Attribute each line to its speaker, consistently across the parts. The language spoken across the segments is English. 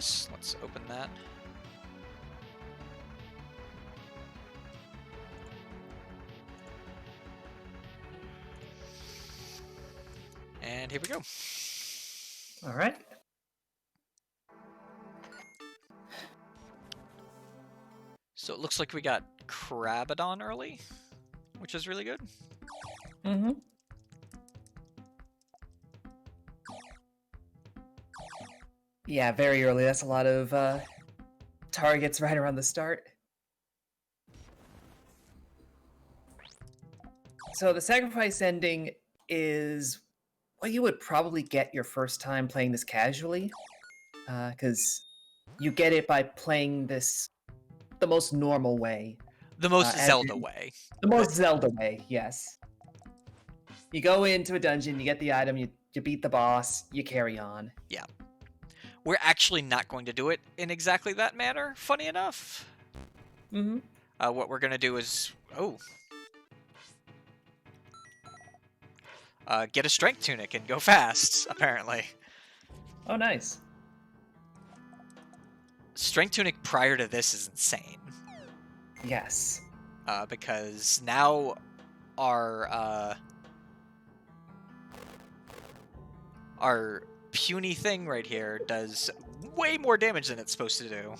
Speaker 1: sacrifice. Let's open that. And here we go.
Speaker 2: All right.
Speaker 1: So it looks like we got Krabadon early, which is really good.
Speaker 2: Mm-hmm. Yeah, very early. That's a lot of targets right around the start. So the sacrifice ending is what you would probably get your first time playing this casually, because you get it by playing this the most normal way.
Speaker 1: The most
Speaker 2: as
Speaker 1: Zelda
Speaker 2: in-
Speaker 1: way.
Speaker 2: The most Zelda way, yes. You go into a dungeon, you get the item, you beat the boss, you carry on.
Speaker 1: Yeah. We're actually not going to do it in exactly that manner, funny enough.
Speaker 2: Mm-hmm.
Speaker 1: What we're going to do is... get a strength tunic and go fast, apparently.
Speaker 2: Oh, nice.
Speaker 1: Strength tunic prior to this is insane.
Speaker 2: Yes.
Speaker 1: Because now our puny thing right here does way more damage than it's supposed to do.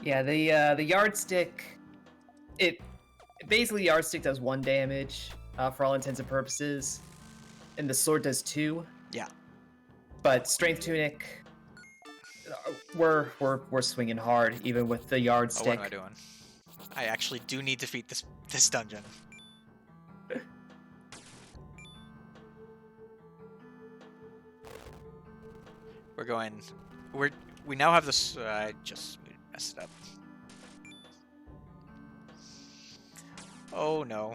Speaker 2: Yeah, the yardstick, basically yardstick does 1 damage for all intents and purposes, and the sword does 2.
Speaker 1: Yeah.
Speaker 2: But strength tunic, we're swinging hard even with the yardstick.
Speaker 1: Oh, what am I doing? I actually do need to defeat this dungeon. We now have this. I just messed it up. Oh no.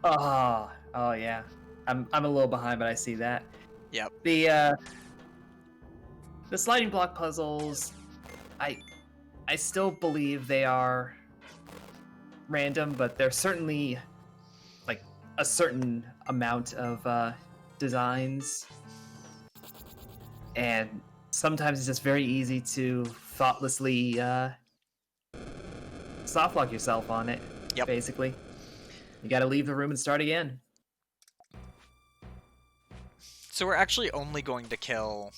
Speaker 2: Oh yeah. I'm a little behind, but I see that.
Speaker 1: Yep.
Speaker 2: The sliding block puzzles, I still believe they are random, but they're certainly like a certain amount of designs, and sometimes it's just very easy to thoughtlessly soft lock yourself on it.
Speaker 1: Yep.
Speaker 2: Basically, you got to leave the room and start again.
Speaker 1: So we're actually only going to kill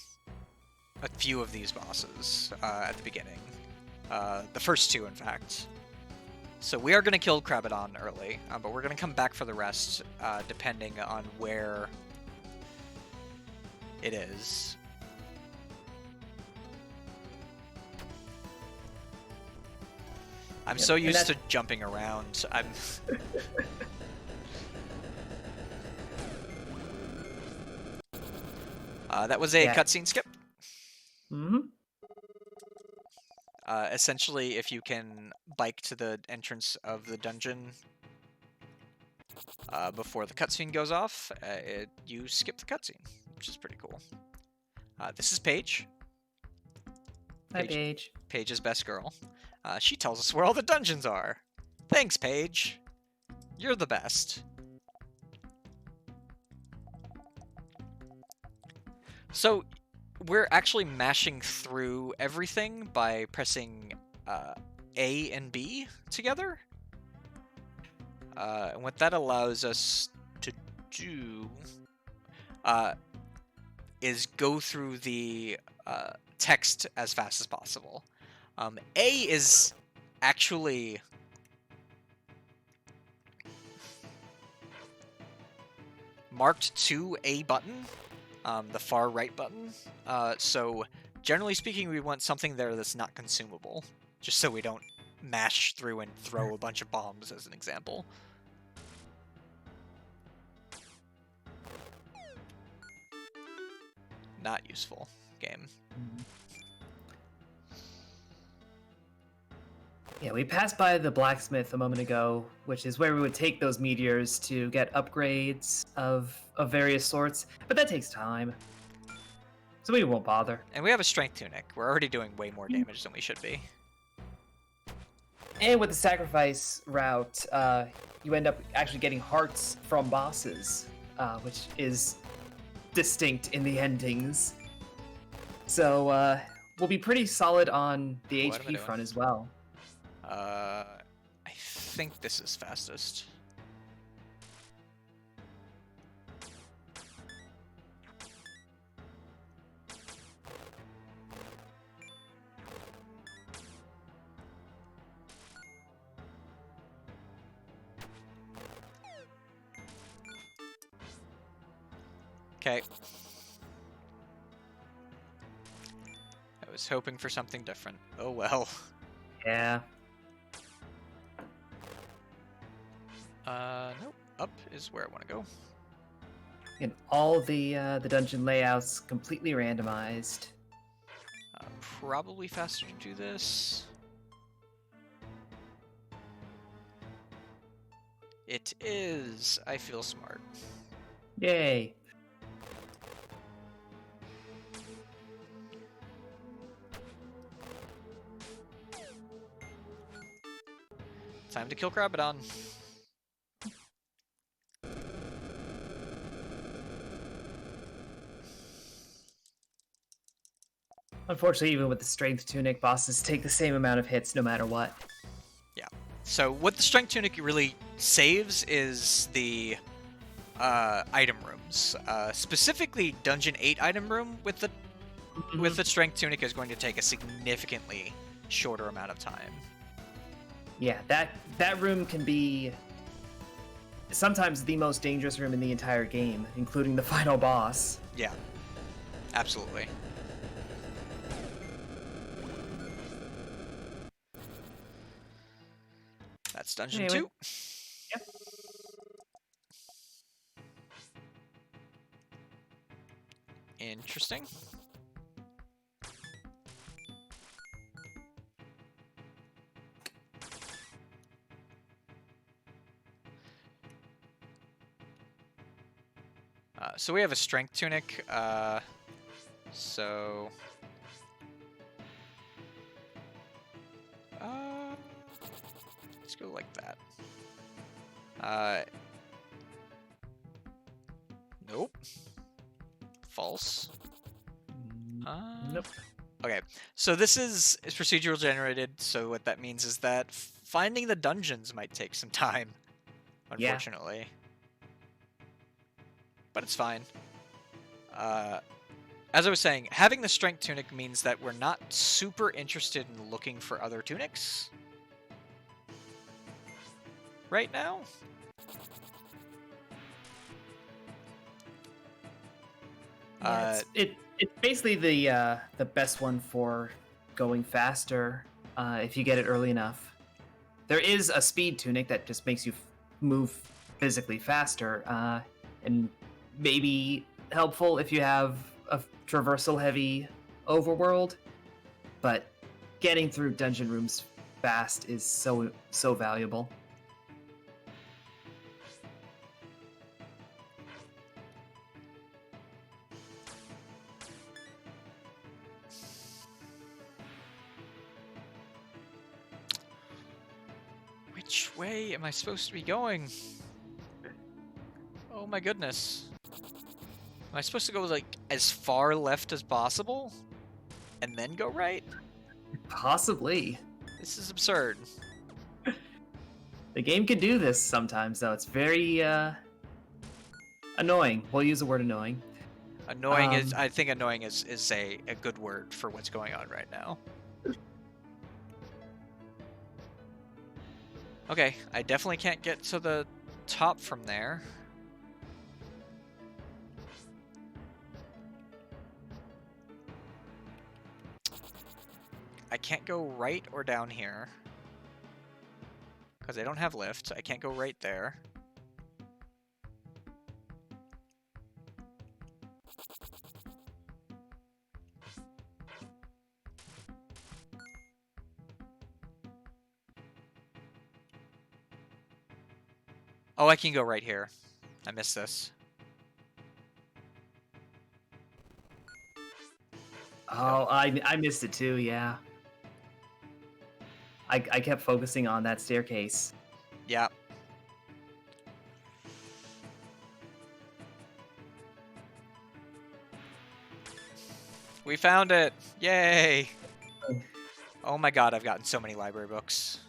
Speaker 1: a few of these bosses at the beginning. The first 2, in fact. So we are going to kill Krabadon early, but we're going to come back for the rest, depending on where it is. I'm so used to jumping around. That was a cutscene skip.
Speaker 2: Mm-hmm.
Speaker 1: Essentially, if you can bike to the entrance of the dungeon before the cutscene goes off, you skip the cutscene, which is pretty cool. This is Paige.
Speaker 2: Hi, Paige.
Speaker 1: Paige's best girl. She tells us where all the dungeons are. Thanks, Paige. You're the best. So, we're actually mashing through everything by pressing A and B together. And what that allows us to do is go through the text as fast as possible. A is actually marked to A button, the far right button. So generally speaking, we want something there that's not consumable, just so we don't mash through and throw a bunch of bombs, as an example. Not useful game.
Speaker 2: Yeah, we passed by the blacksmith a moment ago, which is where we would take those meteors to get upgrades of various sorts, but that takes time. So we won't bother.
Speaker 1: And we have a strength tunic. We're already doing way more damage than we should be.
Speaker 2: And with the sacrifice route, you end up actually getting hearts from bosses, which is distinct in the endings. So we'll be pretty solid on the
Speaker 1: What am I
Speaker 2: HP
Speaker 1: doing?
Speaker 2: front as well.
Speaker 1: I think this is fastest. Okay. I was hoping for something different. Oh well.
Speaker 2: Yeah.
Speaker 1: Nope. Up is where I want to go.
Speaker 2: And all the dungeon layouts completely randomized.
Speaker 1: Probably faster to do this. It is. I feel smart.
Speaker 2: Yay.
Speaker 1: Time to kill Krabadon.
Speaker 2: Unfortunately, even with the strength tunic, bosses take the same amount of hits no matter what.
Speaker 1: Yeah. So what the Strength Tunic really saves is the item rooms. Specifically, Dungeon 8 item room with the Strength Tunic is going to take a significantly shorter amount of time.
Speaker 2: Yeah, that room can be sometimes the most dangerous room in the entire game, including the final boss.
Speaker 1: Yeah. Absolutely. That's Dungeon
Speaker 2: Anyway.
Speaker 1: 2.
Speaker 2: Yep.
Speaker 1: Interesting. So we have a Strength Tunic. So... let's go like that. Nope. False.
Speaker 2: Nope.
Speaker 1: Okay, so this is procedural generated, so what that means is that finding the dungeons might take some time, unfortunately. Yeah. But it's fine. As I was saying, having the Strength Tunic means that we're not super interested in looking for other tunics right now.
Speaker 2: Yeah, it's basically the best one for going faster if you get it early enough. There is a speed tunic that just makes you move physically faster, and maybe helpful if you have a traversal heavy overworld, but getting through dungeon rooms fast is so valuable.
Speaker 1: Which way am I supposed to be going? Oh my goodness. Am I supposed to go like as far left as possible? And then go right?
Speaker 2: Possibly.
Speaker 1: This is absurd.
Speaker 2: The game can do this sometimes, though. It's very annoying. We'll use the word annoying.
Speaker 1: Annoying is, I think annoying is a good word for what's going on right now. Okay, I definitely can't get to the top from there. I can't go right or down here. Because I don't have lift. I can't go right there. Oh, I can go right here. I missed this.
Speaker 2: Oh, I missed it too, yeah. I kept focusing on that staircase.
Speaker 1: Yeah. We found it! Yay! Oh my god, I've gotten so many library books.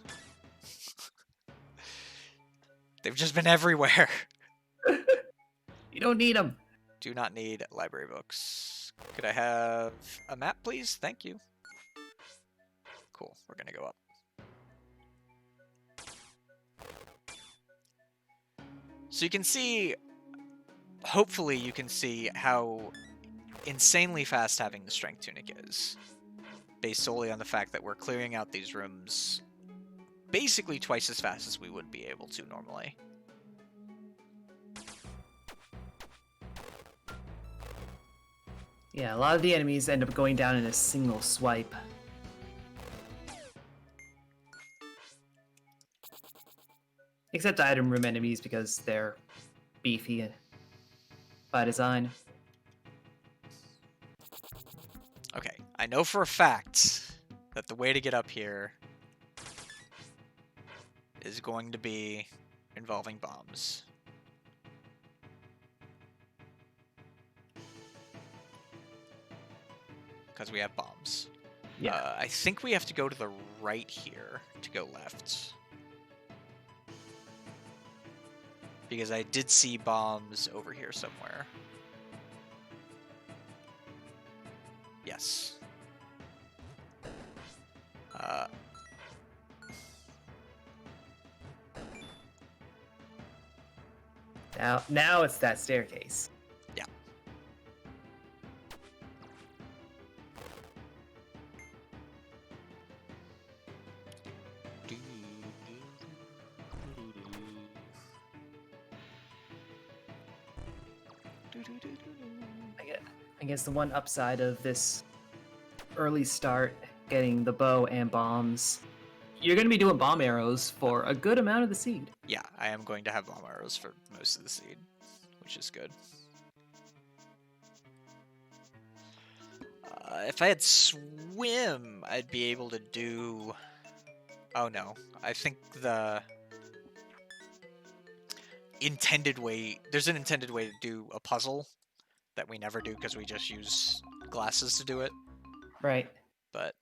Speaker 1: They've just been everywhere.
Speaker 2: You don't need them.
Speaker 1: Do not need library books. Could I have a map, please? Thank you. Cool, we're gonna go up. So you can see, hopefully you can see how insanely fast having the strength tunic is. Based solely on the fact that we're clearing out these rooms basically twice as fast as we would be able to normally.
Speaker 2: Yeah, a lot of the enemies end up going down in a single swipe. Except item room enemies because they're beefy by design.
Speaker 1: Okay, I know for a fact that the way to get up here is going to be involving bombs. Because we have bombs.
Speaker 2: Yeah.
Speaker 1: I think we have to go to the right here to go left. Because I did see bombs over here somewhere. Yes.
Speaker 2: Now it's that staircase.
Speaker 1: Yeah.
Speaker 2: I guess the one upside of this early start, getting the bow and bombs, you're going to be doing bomb arrows for a good amount of the seed.
Speaker 1: Yeah, I am going to have bomb arrows for most of the seed, which is good. If I had swim, I'd be able to do... Oh no, I think the intended way... There's an intended way to do a puzzle that we never do because we just use glasses to do it.
Speaker 2: Right.
Speaker 1: But...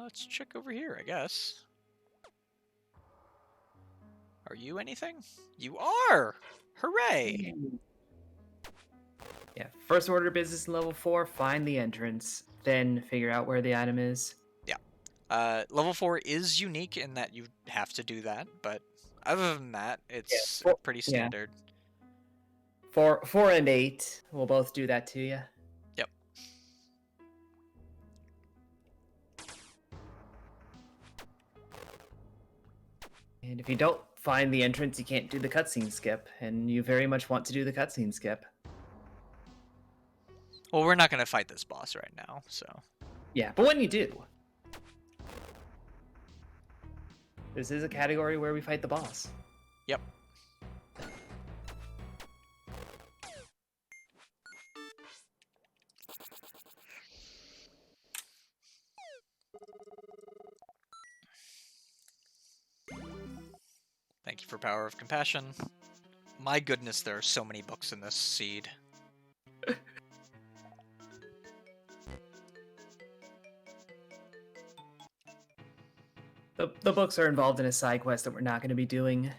Speaker 1: let's check over here, I guess. Are you anything? You are! Hooray!
Speaker 2: Yeah, first order of business in level 4, find the entrance, then figure out where the item is.
Speaker 1: Yeah. Level 4 is unique in that you have to do that, but other than that, it's pretty standard.
Speaker 2: 4 and 8 will both do that to you.
Speaker 1: Yep.
Speaker 2: And if you don't find the entrance, you can't do the cutscene skip, and you very much want to do the cutscene skip.
Speaker 1: Well, we're not going to fight this boss right now, so...
Speaker 2: Yeah, but when you do... This is a category where we fight the boss.
Speaker 1: Yep. Thank you for Power of Compassion. My goodness, there are so many books in this seed.
Speaker 2: The books are involved in a side quest that we're not going to be doing.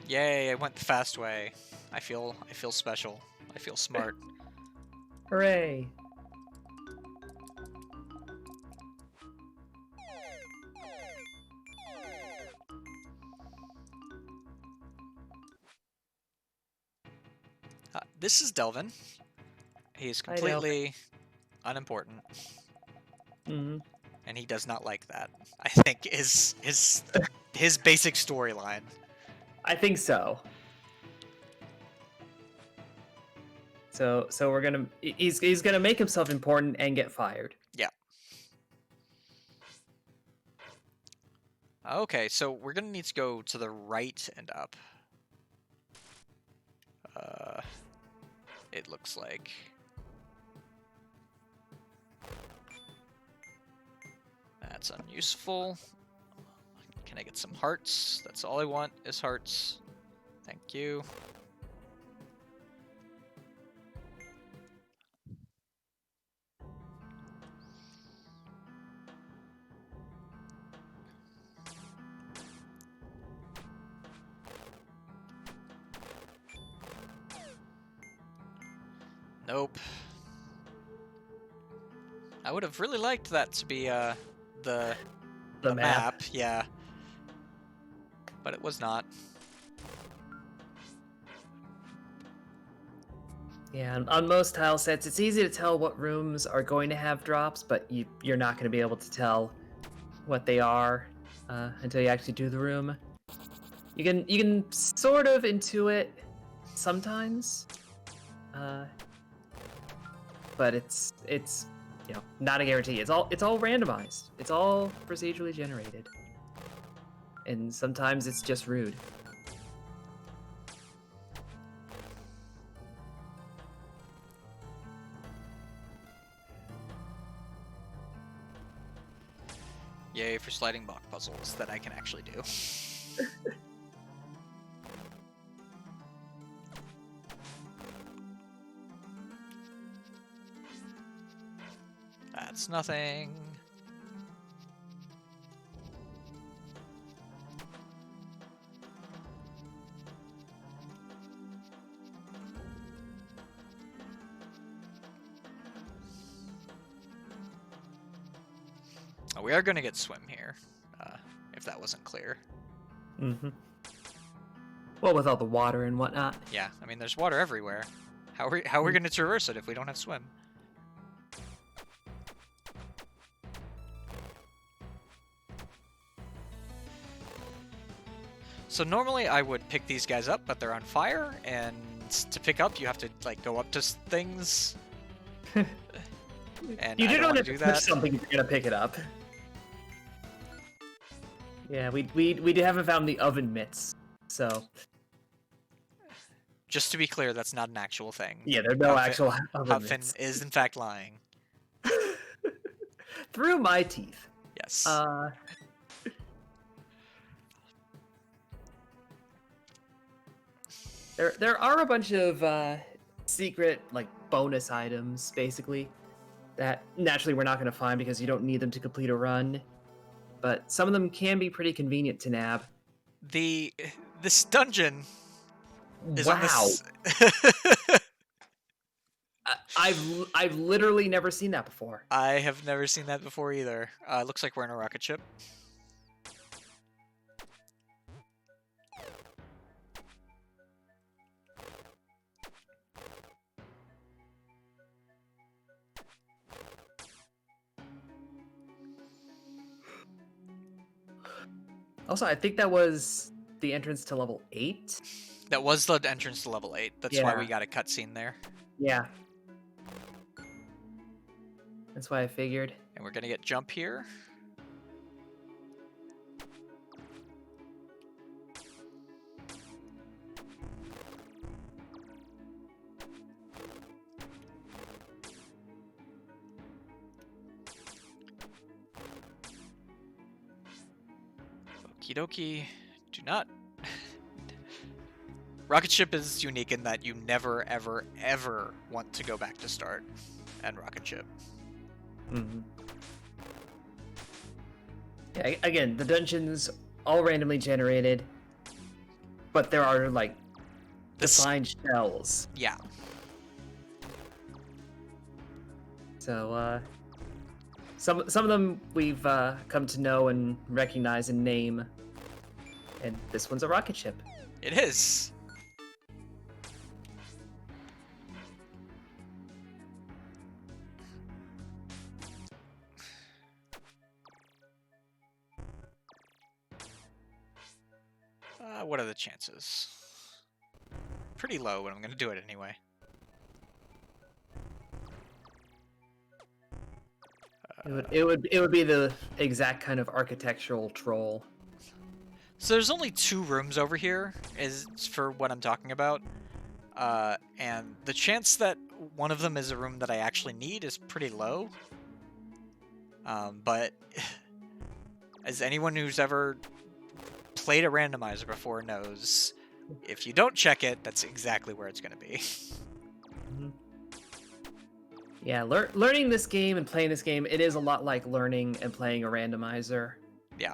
Speaker 1: Yay, I went the fast way. I feel special. I feel smart.
Speaker 2: Hooray!
Speaker 1: This is Delvin. He's completely unimportant.
Speaker 2: Mm-hmm.
Speaker 1: And he does not like that. I think is his basic storyline.
Speaker 2: I think so. So we're gonna he's gonna make himself important and get fired.
Speaker 1: Yeah. Okay, so we're gonna need to go to the right and up. It looks like. That's unuseful. Can I get some hearts? That's all I want is hearts. Thank you. Nope. I would have really liked that to be the map, yeah. But it was not.
Speaker 2: Yeah, on most tile sets, it's easy to tell what rooms are going to have drops, but you're not going to be able to tell what they are until you actually do the room. You can sort of intuit sometimes, but it's not a guarantee. It's all randomized. It's all procedurally generated, and sometimes it's just rude.
Speaker 1: Yay for sliding block puzzles that I can actually do. That's nothing. Oh, we are going to get swim here, if that wasn't clear.
Speaker 2: Mm-hmm. Well, with all the water and whatnot.
Speaker 1: Yeah, I mean, there's water everywhere. How are we going to traverse it if we don't have swim? So normally I would pick these guys up, but they're on fire, and to pick up you have to like go up to things. And
Speaker 2: You
Speaker 1: I
Speaker 2: do
Speaker 1: don't
Speaker 2: not
Speaker 1: want
Speaker 2: have
Speaker 1: to do
Speaker 2: to touch
Speaker 1: that.
Speaker 2: something if you're gonna pick it up. Yeah, we haven't found the oven mitts, so
Speaker 1: Just to be clear, that's not an actual thing.
Speaker 2: yeah, there's no actual oven
Speaker 1: Huffin
Speaker 2: mitts.
Speaker 1: is in fact lying.
Speaker 2: Through my teeth.
Speaker 1: Yes.
Speaker 2: There are a bunch of secret like bonus items basically that naturally we're not going to find because you don't need them to complete a run, but some of them can be pretty convenient to nab.
Speaker 1: This dungeon is on
Speaker 2: Wow.
Speaker 1: this.
Speaker 2: I've literally never seen that before.
Speaker 1: I have never seen that before either. Looks like we're in a rocket ship.
Speaker 2: Also, I think that was the entrance to level 8.
Speaker 1: That was the entrance to level 8. That's why we
Speaker 2: Yeah.
Speaker 1: got a cutscene there.
Speaker 2: Yeah. That's why I figured.
Speaker 1: And we're gonna get jump here. Okie dokie. Do not. Rocket ship is unique in that you never, ever, ever want to go back to start and rocket ship.
Speaker 2: Mm-hmm. Yeah, again, the dungeons all randomly generated, but there are like defined shells.
Speaker 1: Yeah.
Speaker 2: So some of them we've come to know and recognize and name, and this one's a rocket ship.
Speaker 1: It is. What are the chances? Pretty low, but I'm gonna do it anyway.
Speaker 2: It would be the exact kind of architectural troll.
Speaker 1: So there's only 2 rooms over here, is for what I'm talking about. And the chance that one of them is a room that I actually need is pretty low. But as anyone who's ever played a randomizer before knows, if you don't check it, that's exactly where it's going to be.
Speaker 2: Yeah, learning this game and playing this game, it is a lot like learning and playing a randomizer.
Speaker 1: Yeah.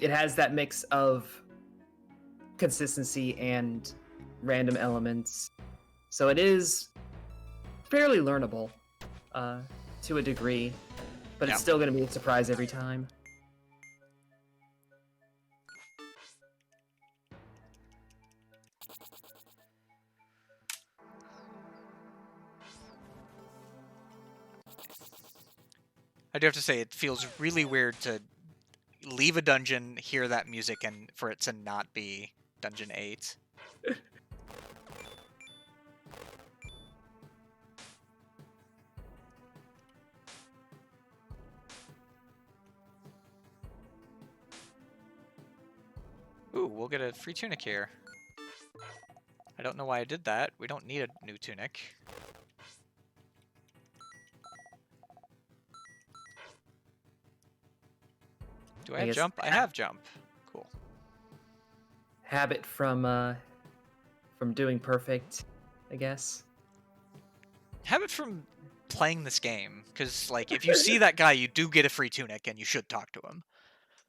Speaker 2: It has that mix of consistency and random elements. So it is fairly learnable to a degree, but
Speaker 1: Yeah.
Speaker 2: it's still going to be a surprise every time.
Speaker 1: I do have to say, it feels really weird to leave a dungeon, hear that music, and for it to not be Dungeon 8. Ooh, we'll get a free tunic here. I don't know why I did that. We don't need a new tunic. Do I have
Speaker 2: guess
Speaker 1: jump? I have jump. Cool.
Speaker 2: Habit from doing perfect, I guess.
Speaker 1: Habit from playing this game, because like if you see that guy, you do get a free tunic, and you should talk to him.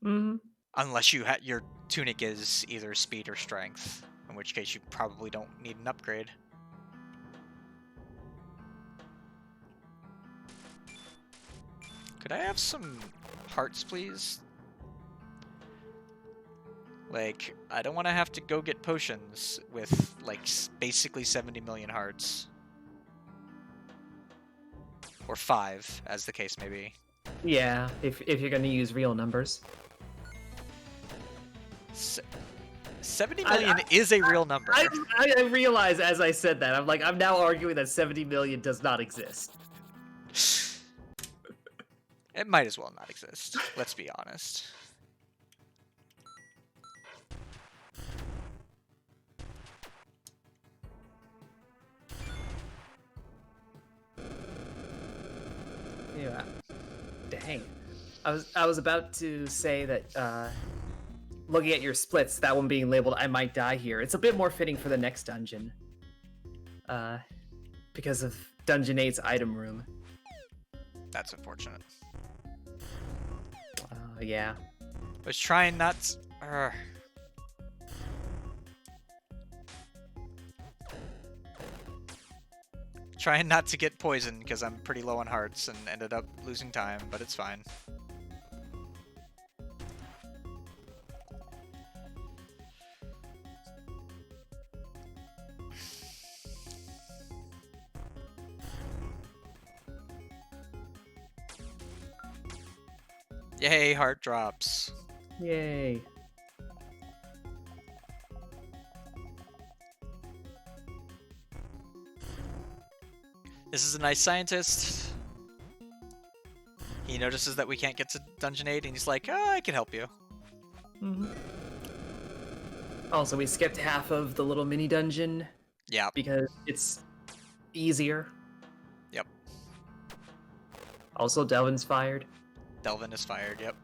Speaker 2: Mm-hmm.
Speaker 1: Unless your tunic is either speed or strength, in which case you probably don't need an upgrade. Could I have some hearts, please? Like, I don't want to have to go get potions with, like, basically 70 million hearts. Or 5, as the case may be.
Speaker 2: Yeah, if you're going to use real numbers.
Speaker 1: 70 million is a real number.
Speaker 2: I realize as I said that, I'm now arguing that 70 million does not exist.
Speaker 1: It might as well not exist, let's be honest.
Speaker 2: Yeah. Dang. I was about to say that looking at your splits, that one being labeled I might die here, it's a bit more fitting for the next dungeon. Because of Dungeon 8's item room.
Speaker 1: That's unfortunate.
Speaker 2: Yeah.
Speaker 1: I was trying not to... Trying not to get poisoned because I'm pretty low on hearts and ended up losing time, but it's fine. Yay, heart drops.
Speaker 2: Yay.
Speaker 1: This is a nice scientist. He notices that we can't get to Dungeon 8 and he's like, oh, I can help you.
Speaker 2: Mm-hmm. Also, we skipped half of the little mini dungeon.
Speaker 1: Yeah.
Speaker 2: Because it's easier.
Speaker 1: Yep.
Speaker 2: Also, Delvin's fired.
Speaker 1: Delvin is fired, yep.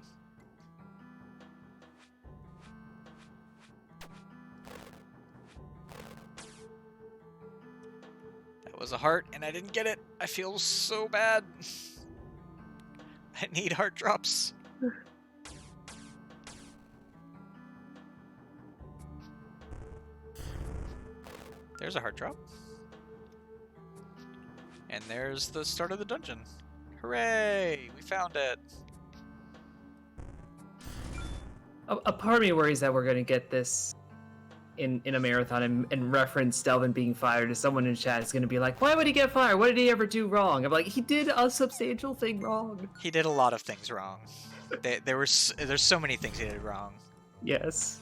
Speaker 1: That was a heart, and I didn't get it. I feel so bad. I need heart drops. There's a heart drop. And there's the start of the dungeon. Hooray! We found it.
Speaker 2: A part of me worries that we're going to get this in a marathon and reference Delvin being fired, as someone in chat is going to be like, why would he get fired? What did he ever do wrong? I'm like, he did a substantial thing wrong.
Speaker 1: He did a lot of things wrong. There's so many things he did wrong.
Speaker 2: Yes.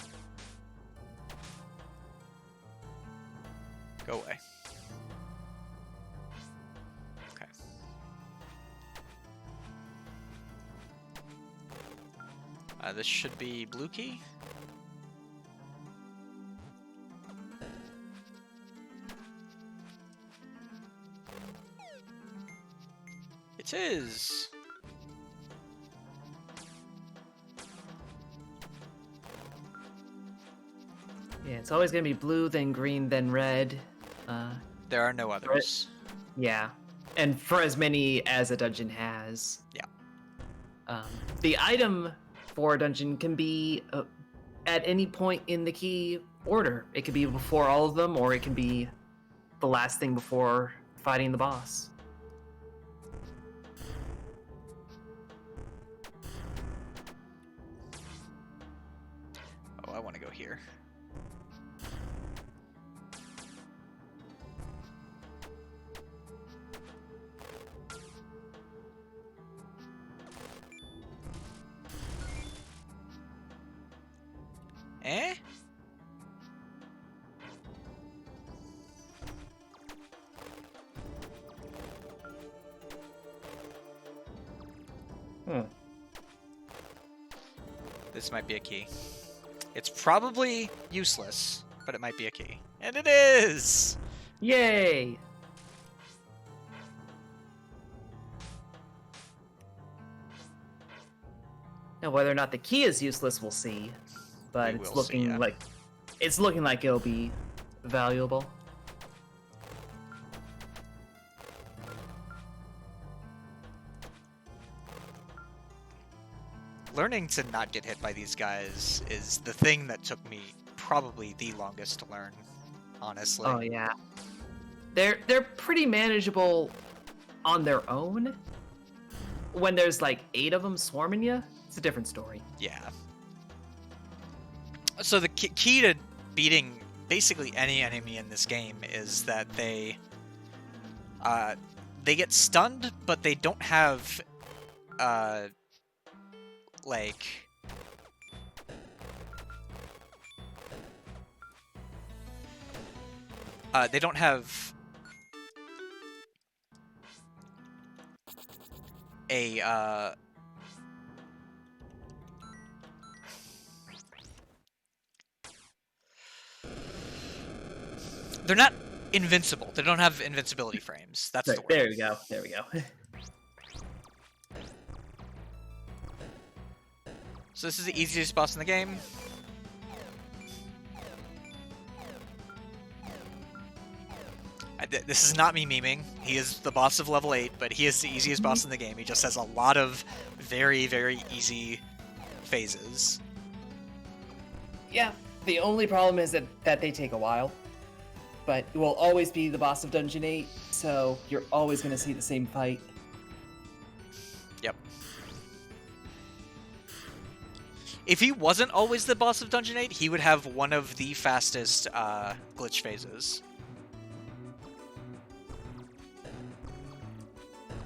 Speaker 1: Go away. Okay. This should be blue key. It is.
Speaker 2: Yeah, it's always gonna be blue, then green, then red.
Speaker 1: There are no others.
Speaker 2: Yeah, and for as many as a dungeon has.
Speaker 1: Yeah.
Speaker 2: The item for a dungeon can be at any point in the key order. It could be before all of them, or it can be the last thing before fighting the boss.
Speaker 1: Oh, I want to go here. Eh? This might be a key. It's probably useless, but it might be a key. And it is!
Speaker 2: Yay! Now, whether or not the key is useless, we'll see. But
Speaker 1: We
Speaker 2: it's
Speaker 1: will see,
Speaker 2: looking
Speaker 1: yeah.
Speaker 2: like it'll be valuable.
Speaker 1: Learning to not get hit by these guys is the thing that took me probably the longest to learn, honestly.
Speaker 2: Oh yeah, they're pretty manageable on their own. When there's like 8 of them swarming you, it's a different story.
Speaker 1: Yeah. So the key to beating basically any enemy in this game is that they get stunned, but they don't have like they don't have a they're not invincible. They don't have invincibility frames. That's the word.
Speaker 2: There we go. There we go.
Speaker 1: So this is the easiest boss in the game. This is not me memeing. He is the boss of level 8, but he is the easiest boss in the game. He just has a lot of very, very easy phases.
Speaker 2: Yeah, the only problem is that they take a while. But it will always be the boss of Dungeon 8, so you're always going to see the same fight.
Speaker 1: Yep. If he wasn't always the boss of Dungeon 8, he would have one of the fastest glitch phases.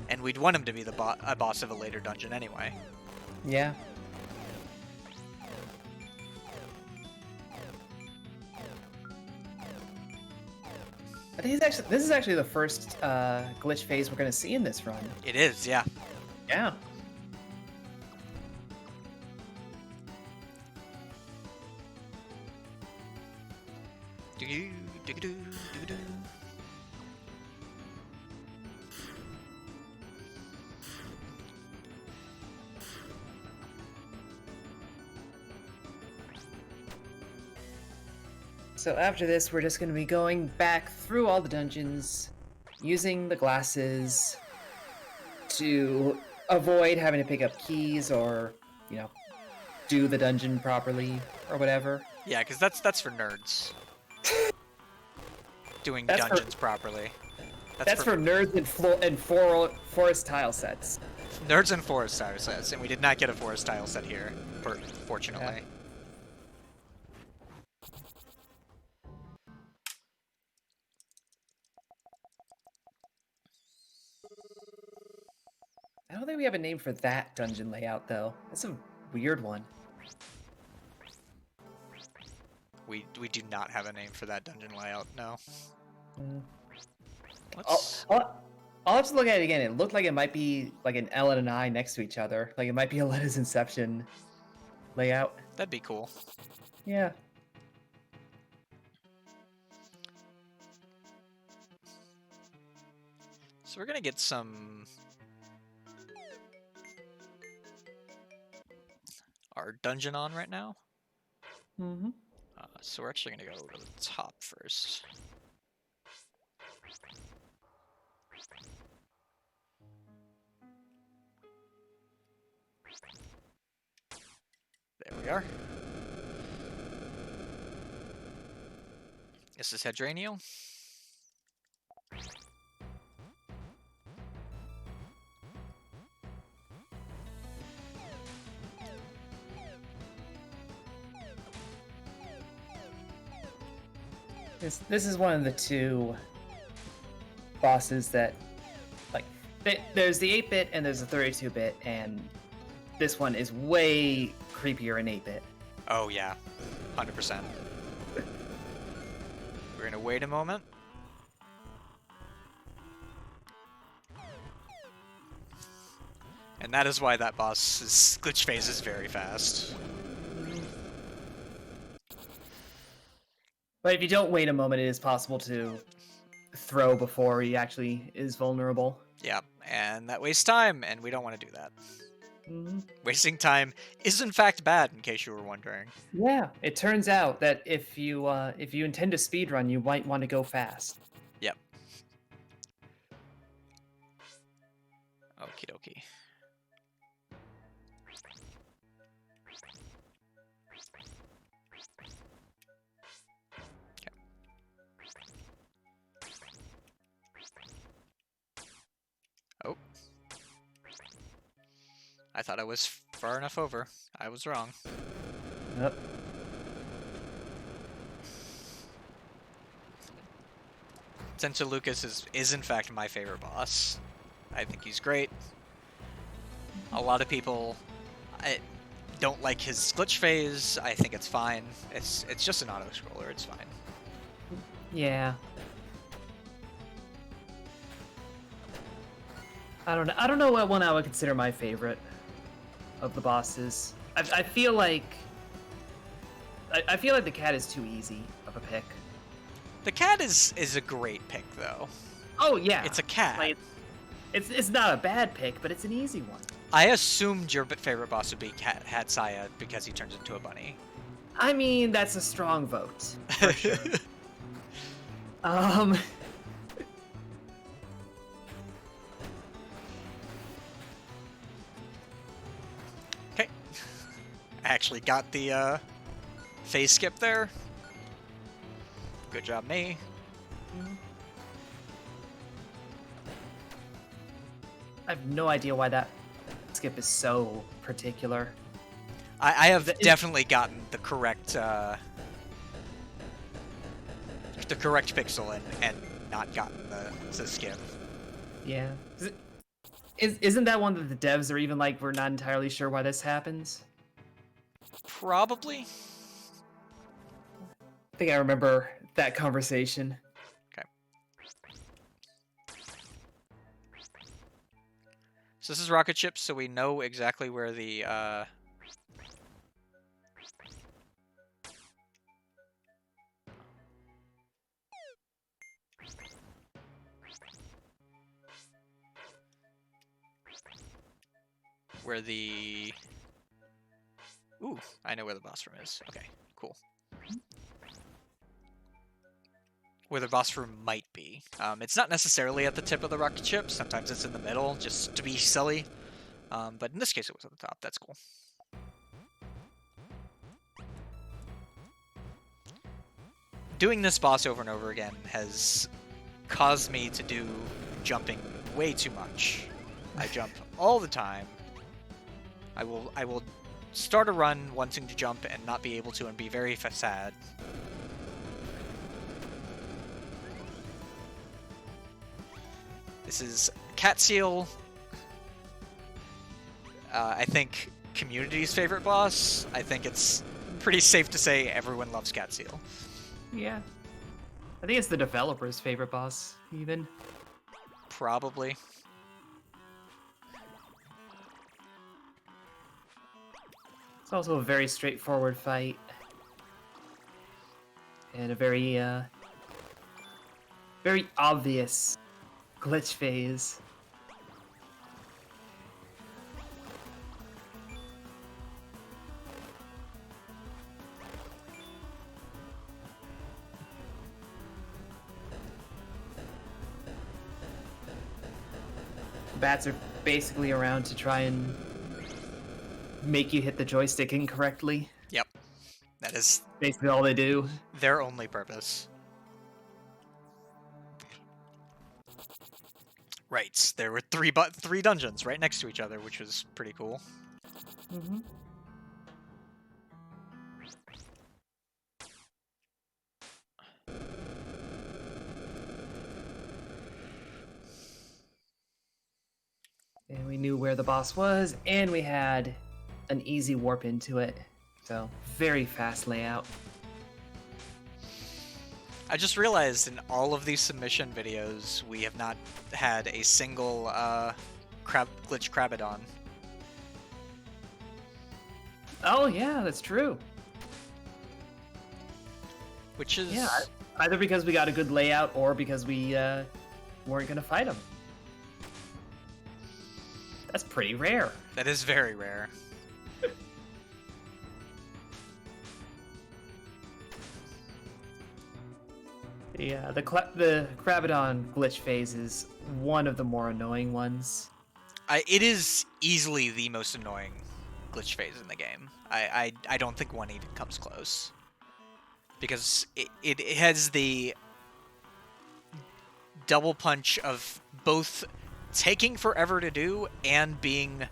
Speaker 1: And we'd want him to be the a boss of a later dungeon anyway.
Speaker 2: Yeah. I think this is actually the first glitch phase we're going to see in this run.
Speaker 1: It is, yeah.
Speaker 2: Yeah.
Speaker 1: Do-do-do-do-do-do.
Speaker 2: So after this, we're just going to be going back through all the dungeons, using the glasses to avoid having to pick up keys or, you know, do the dungeon properly or whatever.
Speaker 1: Yeah, because that's for nerds. Doing
Speaker 2: That's
Speaker 1: dungeons properly.
Speaker 2: That's for nerds and forest tile sets.
Speaker 1: Nerds and forest tile sets, and we did not get a forest tile set here, fortunately.
Speaker 2: Yeah. I don't think we have a name for that dungeon layout, though. That's a weird one.
Speaker 1: We do not have a name for that dungeon layout, no.
Speaker 2: I'll have to look at it again. It looked like it might be like an L and an I next to each other. Like it might be a Lenna's Inception layout.
Speaker 1: That'd be cool.
Speaker 2: Yeah.
Speaker 1: So we're gonna get some our dungeon on right now.
Speaker 2: Mm-hmm.
Speaker 1: So we're actually gonna go to the top first. There we are. This is Hedranio.
Speaker 2: This is one of the two bosses that, like, there's the 8-bit and there's the 32-bit, and this one is way creepier in 8-bit.
Speaker 1: Oh yeah, 100%. We're gonna wait a moment. And that is why that boss's glitch phase is very fast.
Speaker 2: But if you don't wait a moment, it is possible to throw before he actually is vulnerable.
Speaker 1: Yeah, and that wastes time, and we don't want to do that.
Speaker 2: Mm-hmm.
Speaker 1: Wasting time is in fact bad, in case you were wondering.
Speaker 2: Yeah, it turns out that if you intend to speedrun, you might want to go fast.
Speaker 1: Yep. Okie dokie. Okay. Oh. I thought I was far enough over. I was wrong.
Speaker 2: Yep.
Speaker 1: Sensor Lucas is in fact my favorite boss. I think he's great. A lot of people don't like his glitch phase. I think it's fine. It's just an auto scroller. It's fine.
Speaker 2: Yeah. I don't know what one I would consider my favorite of the bosses. I feel like the cat is too easy of a pick.
Speaker 1: The cat is a great pick though.
Speaker 2: Oh yeah,
Speaker 1: It's a cat.
Speaker 2: Like, it's not a bad pick, but it's an easy one.
Speaker 1: I assumed your favorite boss would be Hatsaya because he turns into a bunny.
Speaker 2: I mean, that's a strong vote for sure. Um.
Speaker 1: Okay. I actually got the phase skip there. Good job, me.
Speaker 2: I have no idea why that skip is so particular.
Speaker 1: I have definitely gotten the correct pixel and not gotten the skip.
Speaker 2: Yeah. Isn't that one that the devs are even like, we're not entirely sure why this happens?
Speaker 1: Probably.
Speaker 2: I think I remember that conversation.
Speaker 1: Okay. So this is rocket ship, so we know exactly where the Ooh, I know where the boss room is. Okay, cool. Where the boss room might be. It's not necessarily at the tip of the rocket ship. Sometimes it's in the middle, just to be silly. But in this case, it was at the top. That's cool. Doing this boss over and over again has caused me to do jumping way too much. I jump all the time. I will start a run wanting to jump and not be able to and be very sad. This is Cat Seal. I think community's favorite boss. I think it's pretty safe to say everyone loves Cat Seal.
Speaker 2: Yeah. I think it's the developer's favorite boss, even.
Speaker 1: Probably.
Speaker 2: It's also a very straightforward fight. And a very, very obvious glitch phase. Bats are basically around to try and make you hit the joystick incorrectly.
Speaker 1: Yep. That is
Speaker 2: Basically all they do.
Speaker 1: their only purpose. Right. There were three dungeons right next to each other, which was pretty cool.
Speaker 2: Mm-hmm. And we knew where the boss was, and we had an easy warp into it. So, very fast layout.
Speaker 1: I just realized in all of these submission videos, we have not had a single glitch Krabadon.
Speaker 2: Oh, yeah, that's true.
Speaker 1: Which is...
Speaker 2: Yeah, either because we got a good layout or because we weren't going to fight him. That's pretty rare.
Speaker 1: That is very rare.
Speaker 2: Yeah, the Krabadon glitch phase is one of the more annoying ones.
Speaker 1: It is easily the most annoying glitch phase in the game. I don't think one even comes close. Because it has the double punch of both taking forever to do and being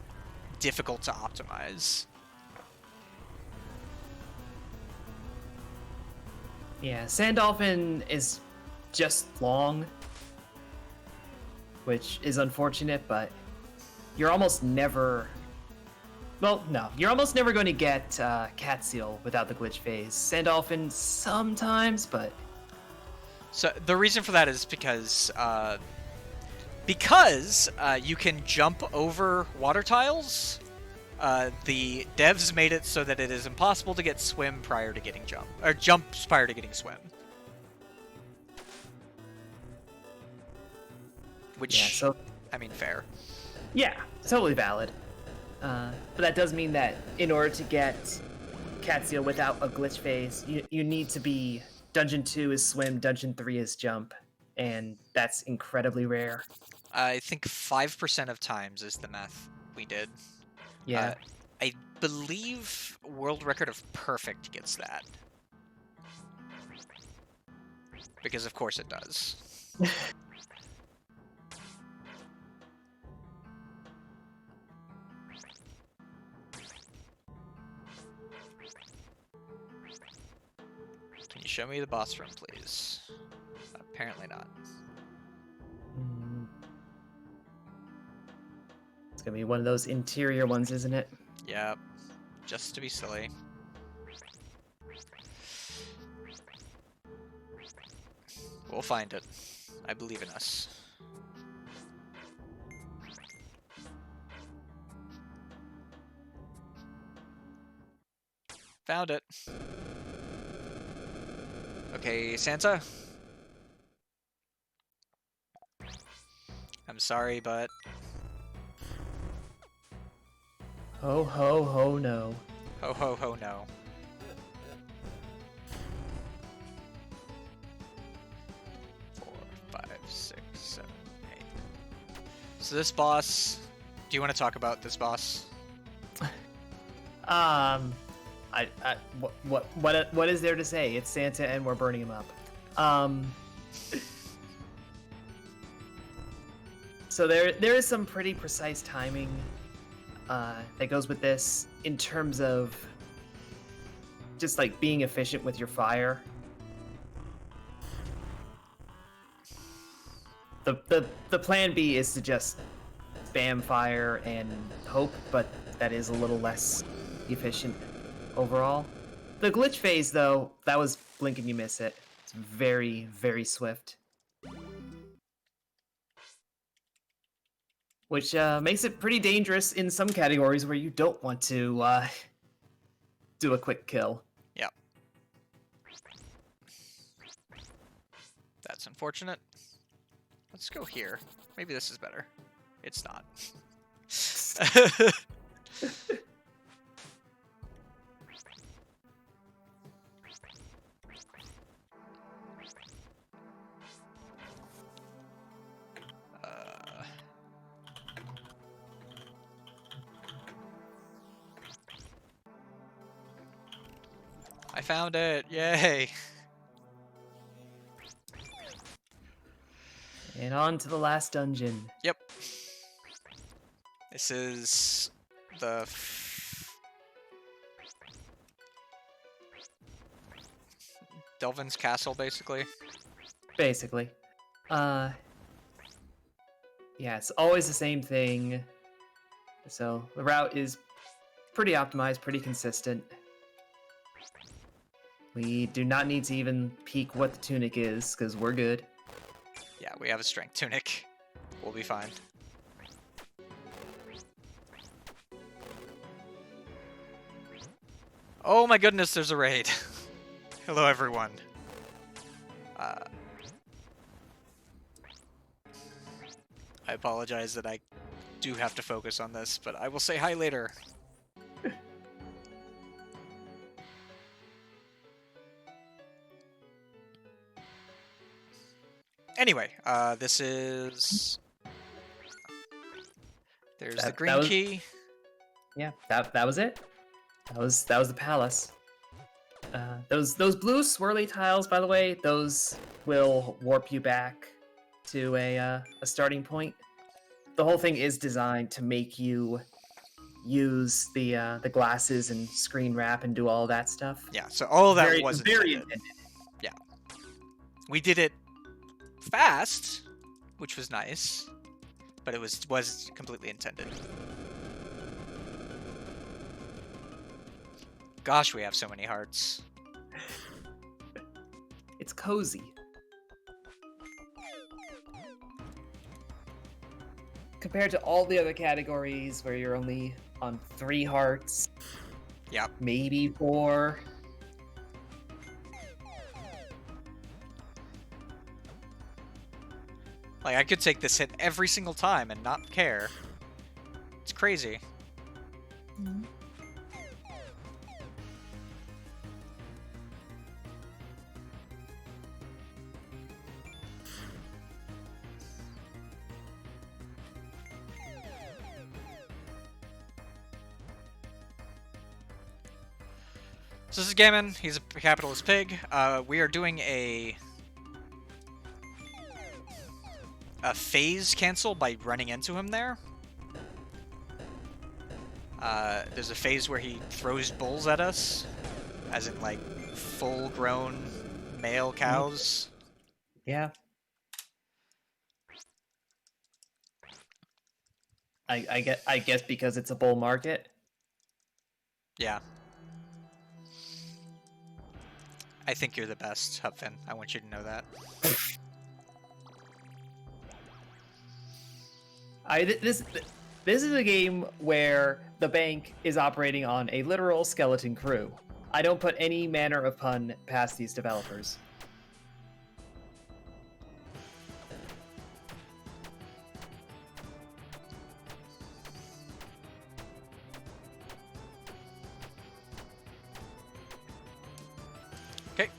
Speaker 1: difficult to optimize.
Speaker 2: Yeah, Sandolphin is just long, which is unfortunate, but you're almost never... Well, no, you're almost never going to get Catseal without the glitch phase. Sandolphin sometimes, but...
Speaker 1: So the reason for that is because you can jump over water tiles. The devs made it so that it is impossible to get swim prior to getting jump, or jumps prior to getting swim. Which,
Speaker 2: Yeah, so...
Speaker 1: I mean, fair.
Speaker 2: Yeah, totally valid. But that does mean that in order to get Catseal without a glitch phase, you need to be Dungeon 2 is swim, Dungeon 3 is jump, and that's incredibly rare.
Speaker 1: I think 5% of times is the math we did.
Speaker 2: Yeah.
Speaker 1: I believe World Record of Perfect gets that. Because of course it does. Can you show me the boss room, please? Apparently not.
Speaker 2: It's gonna be one of those interior ones, isn't it?
Speaker 1: Yep. Just to be silly. We'll find it. I believe in us. Found it. Okay, Santa? I'm sorry, but...
Speaker 2: Ho ho ho no.
Speaker 1: Ho ho ho no. Four, 5, 6, 7, 8. So this boss... Do you want to talk about this boss?
Speaker 2: What is there to say? It's Santa and we're burning him up. So there is some pretty precise timing that goes with this in terms of just like being efficient with your fire. The plan B is to just spam fire and hope, but that is a little less efficient overall. The glitch phase, though, that was blink and you miss it. It's very, very swift. Which makes it pretty dangerous in some categories where you don't want to do a quick kill.
Speaker 1: Yep. That's unfortunate. Let's go here. Maybe this is better. It's not. I found it! Yay!
Speaker 2: And on to the last dungeon.
Speaker 1: Yep. This is the Delvin's castle, basically.
Speaker 2: Basically. Yeah, it's always the same thing. So the route is pretty optimized, pretty consistent. We do not need to even peek what the tunic is, because we're good.
Speaker 1: Yeah, we have a strength tunic. We'll be fine. Oh my goodness, there's a raid. Hello, everyone. I apologize that I do have to focus on this, but I will say hi later. Anyway, this is... There's the green key.
Speaker 2: Yeah, that was it. That was the palace. Those blue swirly tiles, by the way, those will warp you back to a starting point. The whole thing is designed to make you use the glasses and screen wrap and do all that stuff.
Speaker 1: Yeah, so all of that
Speaker 2: very,
Speaker 1: was
Speaker 2: very
Speaker 1: intended. Yeah, we did it fast, which was nice, but it was completely intended. Gosh, we have so many hearts.
Speaker 2: It's cozy. Compared to all the other categories where you're only on 3 hearts.
Speaker 1: Yep.
Speaker 2: Maybe 4.
Speaker 1: Like, I could take this hit every single time and not care. It's crazy.
Speaker 2: Mm-hmm.
Speaker 1: So this is Gammon. He's a capitalist pig. We are doing a phase cancel by running into him there. There's a phase where he throws bulls at us, as in like full-grown male cows.
Speaker 2: Yeah. I guess because it's a bull market.
Speaker 1: Yeah. I think you're the best, Hubfin. I want you to know that.
Speaker 2: This is a game where the bank is operating on a literal skeleton crew. I don't put any manner of pun past these developers.
Speaker 1: Okay,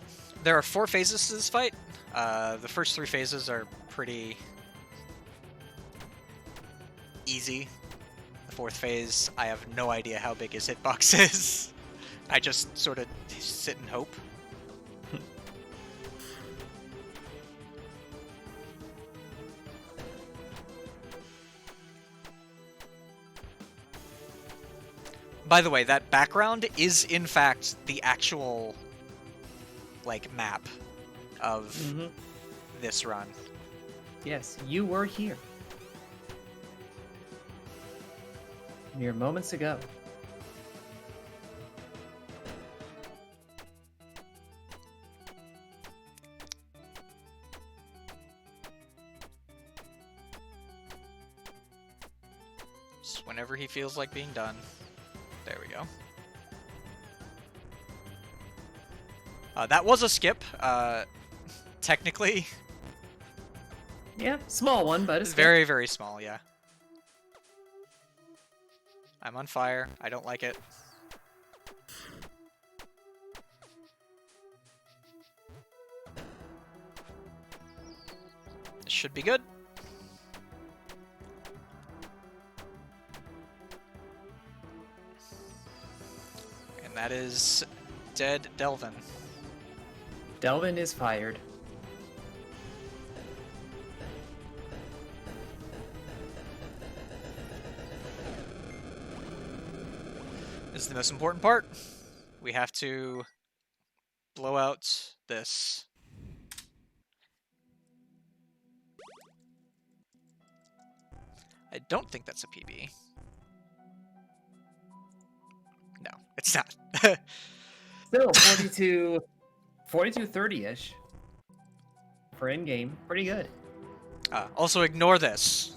Speaker 1: there are 4 phases to this fight. The first 3 phases are pretty easy. The 4th phase, I have no idea how big his hitbox is. I just sort of sit and hope. By the way, that background is in fact the actual like map of this run.
Speaker 2: Yes, you were here. Mere moments ago.
Speaker 1: Just whenever he feels like being done. There we go. That was a skip, technically.
Speaker 2: Yeah, small one, but it's
Speaker 1: Very, very small, yeah. I'm on fire. I don't like it. This should be good. And that is dead Delvin.
Speaker 2: Delvin is fired.
Speaker 1: This is the most important part. We have to blow out this. I don't think that's a PB. No, it's not.
Speaker 2: Still 42-30-ish for in-game. Pretty good.
Speaker 1: Also, ignore this.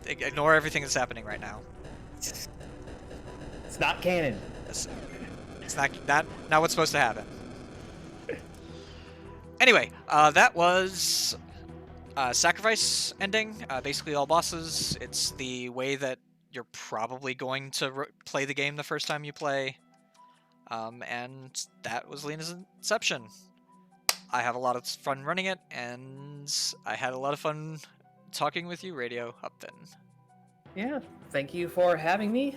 Speaker 1: Ignore everything that's happening right now.
Speaker 2: It's not canon.
Speaker 1: It's not what's supposed to happen. Anyway, that was Sacrifice ending. Basically all bosses. It's the way that you're probably going to play the game the first time you play. And that was Lenna's Inception. I have a lot of fun running it, and I had a lot of fun talking with you, Radio Upton.
Speaker 2: Yeah, thank you for having me.